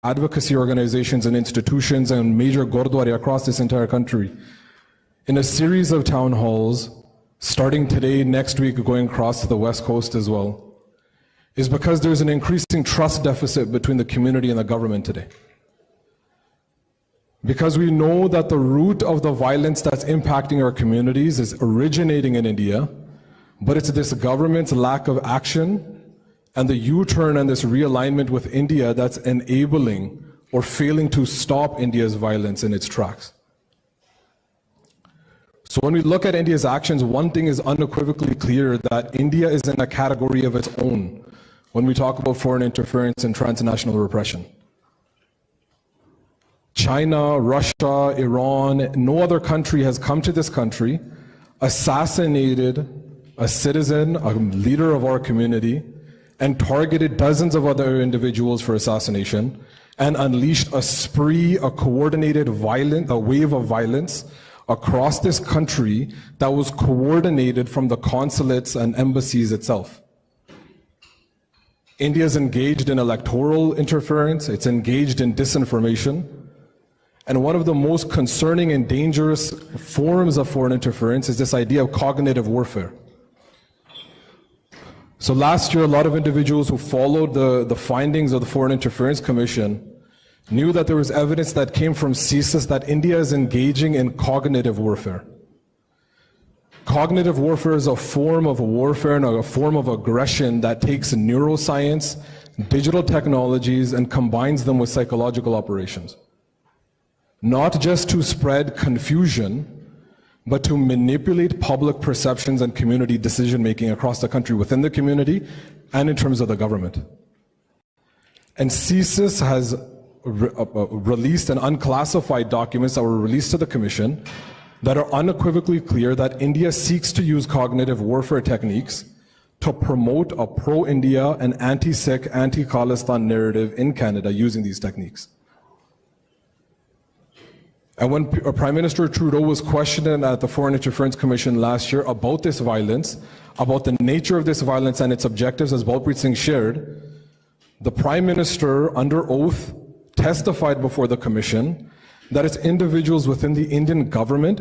advocacy organizations and institutions and major gurdwara across this entire country in a series of town halls, starting today, next week, going across to the West Coast as well, is because there's an increasing trust deficit between the community and the government today. Because we know that the root of the violence that's impacting our communities is originating in India, but it's this government's lack of action and the U-turn and this realignment with India that's enabling or failing to stop India's violence in its tracks. So when we look at India's actions, one thing is unequivocally clear, that India is in a category of its own when we talk about foreign interference and transnational repression. China, Russia, Iran, no other country has come to this country, assassinated a citizen, a leader of our community, and targeted dozens of other individuals for assassination, and unleashed a spree, a coordinated a wave of violence across this country that was coordinated from the consulates and embassies itself. India is engaged in electoral interference, it's engaged in disinformation, and one of the most concerning and dangerous forms of foreign interference is this idea of cognitive warfare. So last year, a lot of individuals who followed the findings of the Foreign Interference Commission knew that there was evidence that came from CSIS that India is engaging in cognitive warfare. Cognitive warfare is a form of warfare and a form of aggression that takes neuroscience, digital technologies, and combines them with psychological operations. Not just to spread confusion, but to manipulate public perceptions and community decision-making across the country, within the community and in terms of the government. And CSIS has released and unclassified documents that were released to the Commission that are unequivocally clear that India seeks to use cognitive warfare techniques to promote a pro-India and anti-Sikh, anti-Khalistan narrative in Canada using these techniques. And when Prime Minister Trudeau was questioned at the Foreign Interference Commission last year about this violence, about the nature of this violence and its objectives, as Balpreet Singh shared, the Prime Minister, under oath, testified before the Commission that it's individuals within the Indian government